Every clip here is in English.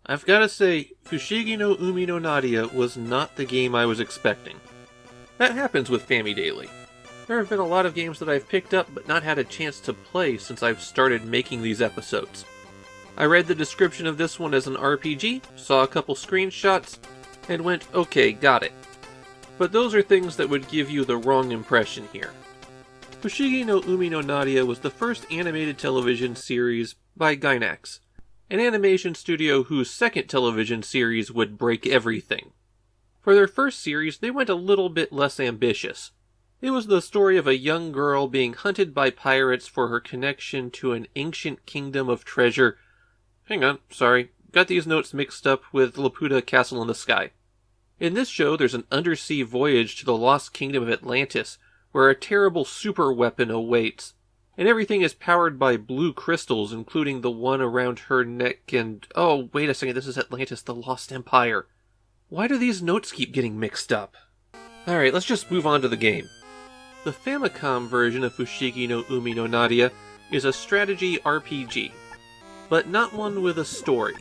I've gotta say, Fushigi no Umi no Nadia was not the game I was expecting. That happens with Famidaily. There have been a lot of games that I've picked up but not had a chance to play since I've started making these episodes. I read the description of this one as an RPG, saw a couple screenshots, and went, okay, got it. But those are things that would give you the wrong impression here. Fushigi no Umi no Nadia was the first animated television series by Gainax, an animation studio whose second television series would break everything. For their first series, they went a little bit less ambitious. It was the story of a young girl being hunted by pirates for her connection to an ancient kingdom of treasure. Hang on, sorry, got these notes mixed up with Laputa Castle in the Sky. In this show, there's an undersea voyage to the lost kingdom of Atlantis, where a terrible super weapon awaits. And everything is powered by blue crystals, including the one around her neck and... Oh, wait a second, this is Atlantis, the Lost Empire. Why do these notes keep getting mixed up? Alright, let's just move on to the game. The Famicom version of Fushigi no Umi no Nadia is a strategy RPG, but not one with a story,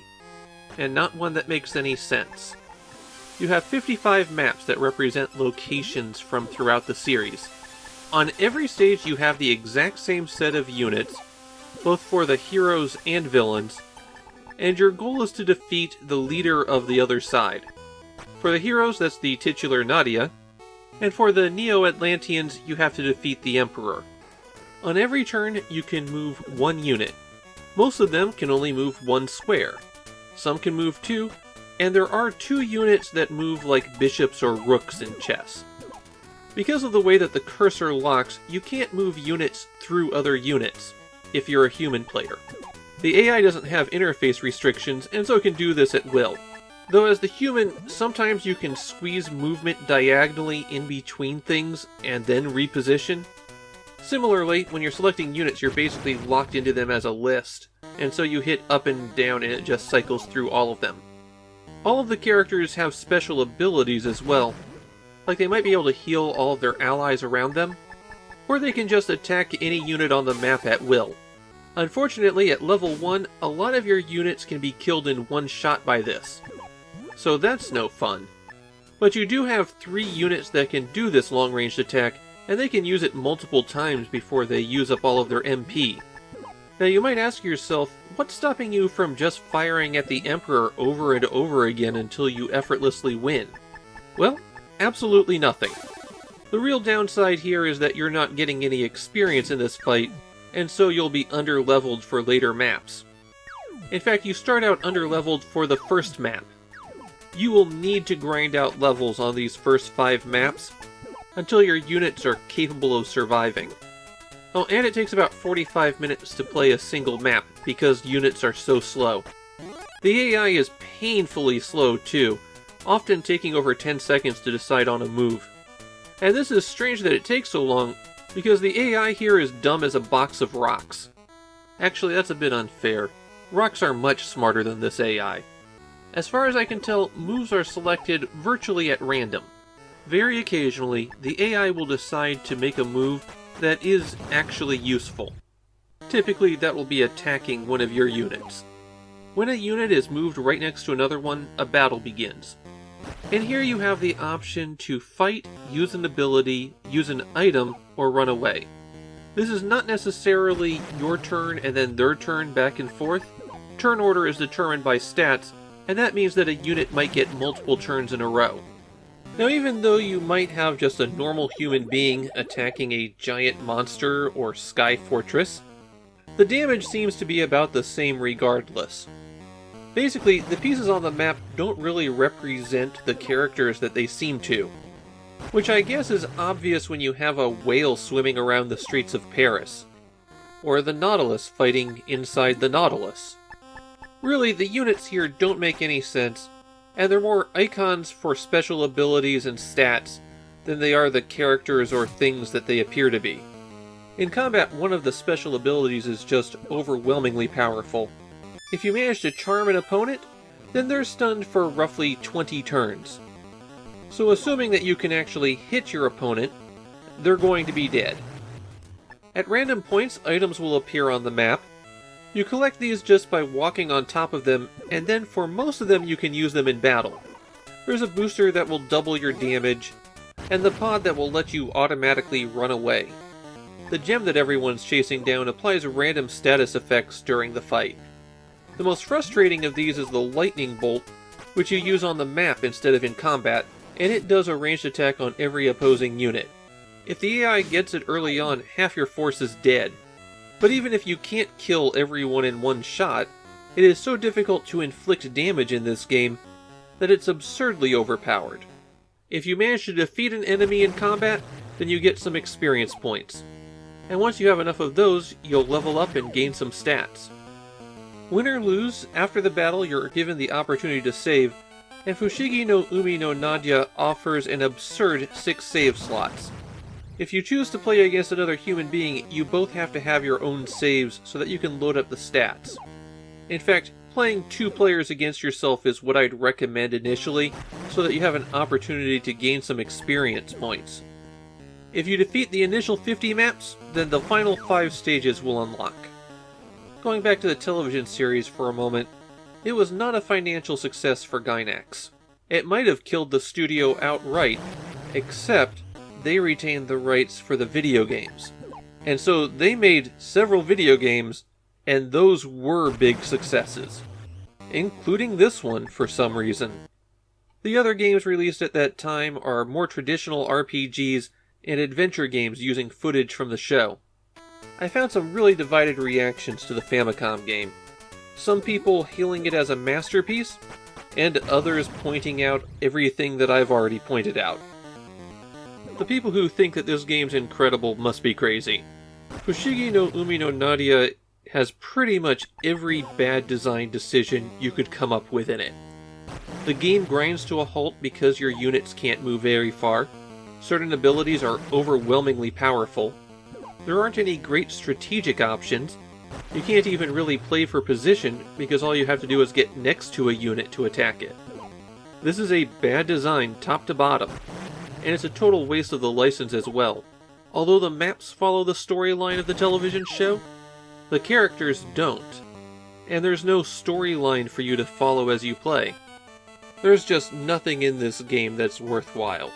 and not one that makes any sense. You have 55 maps that represent locations from throughout the series. On every stage you have the exact same set of units, both for the heroes and villains, and your goal is to defeat the leader of the other side. For the heroes, that's the titular Nadia, and for the Neo-Atlanteans, you have to defeat the Emperor. On every turn, you can move one unit. Most of them can only move one square. Some can move two, and there are two units that move like bishops or rooks in chess. Because of the way that the cursor locks, you can't move units through other units, if you're a human player. The AI doesn't have interface restrictions, and so can do this at will. Though as the human, sometimes you can squeeze movement diagonally in between things and then reposition. Similarly, when you're selecting units, you're basically locked into them as a list, and so you hit up and down and it just cycles through all of them. All of the characters have special abilities as well, like they might be able to heal all of their allies around them, or they can just attack any unit on the map at will. Unfortunately, at level 1, a lot of your units can be killed in one shot by this, so that's no fun. But you do have 3 units that can do this long-range attack, and they can use it multiple times before they use up all of their MP. Now you might ask yourself, what's stopping you from just firing at the Emperor over and over again until you effortlessly win? Well, absolutely nothing. The real downside here is that you're not getting any experience in this fight, and so you'll be underleveled for later maps. In fact, you start out underleveled for the first map. You will need to grind out levels on these first 5 maps until your units are capable of surviving. Oh, and it takes about 45 minutes to play a single map because units are so slow. The AI is painfully slow too, often taking over 10 seconds to decide on a move. And this is strange that it takes so long, because the AI here is dumb as a box of rocks. Actually, that's a bit unfair. Rocks are much smarter than this AI. As far as I can tell, moves are selected virtually at random. Very occasionally, the AI will decide to make a move that is actually useful. Typically, that will be attacking one of your units. When a unit is moved right next to another one, a battle begins. And here you have the option to fight, use an ability, use an item, or run away. This is not necessarily your turn and then their turn back and forth. Turn order is determined by stats, and that means that a unit might get multiple turns in a row. Now, even though you might have just a normal human being attacking a giant monster or sky fortress, the damage seems to be about the same regardless. Basically, the pieces on the map don't really represent the characters that they seem to, which I guess is obvious when you have a whale swimming around the streets of Paris, or the Nautilus fighting inside the Nautilus. Really, the units here don't make any sense, and they're more icons for special abilities and stats than they are the characters or things that they appear to be. In combat, one of the special abilities is just overwhelmingly powerful. If you manage to charm an opponent, then they're stunned for roughly 20 turns. So assuming that you can actually hit your opponent, they're going to be dead. At random points, items will appear on the map, You collect these just by walking on top of them, and then for most of them you can use them in battle. There's a booster that will double your damage, and the pod that will let you automatically run away. The gem that everyone's chasing down applies random status effects during the fight. The most frustrating of these is the lightning bolt, which you use on the map instead of in combat, and it does a ranged attack on every opposing unit. If the AI gets it early on, half your force is dead. But even if you can't kill everyone in one shot, it is so difficult to inflict damage in this game that it's absurdly overpowered. If you manage to defeat an enemy in combat, then you get some experience points. And once you have enough of those, you'll level up and gain some stats. Win or lose, after the battle you're given the opportunity to save, and Fushigi no Umi no Nadia offers an absurd 6 save slots. If you choose to play against another human being, you both have to have your own saves so that you can load up the stats. In fact, playing 2 players against yourself is what I'd recommend initially, so that you have an opportunity to gain some experience points. If you defeat the initial 50 maps, then the final 5 stages will unlock. Going back to the television series for a moment, it was not a financial success for Gainax. It might have killed the studio outright, except they retained the rights for the video games. And so they made several video games, and those were big successes. Including this one, for some reason. The other games released at that time are more traditional RPGs and adventure games using footage from the show. I found some really divided reactions to the Famicom game. Some people hailing it as a masterpiece, and others pointing out everything that I've already pointed out. The people who think that this game's incredible must be crazy. Fushigi no Umi no Nadia has pretty much every bad design decision you could come up with in it. The game grinds to a halt because your units can't move very far. Certain abilities are overwhelmingly powerful. There aren't any great strategic options. You can't even really play for position because all you have to do is get next to a unit to attack it. This is a bad design top to bottom, and it's a total waste of the license as well. Although the maps follow the storyline of the television show, the characters don't, and there's no storyline for you to follow as you play. There's just nothing in this game that's worthwhile.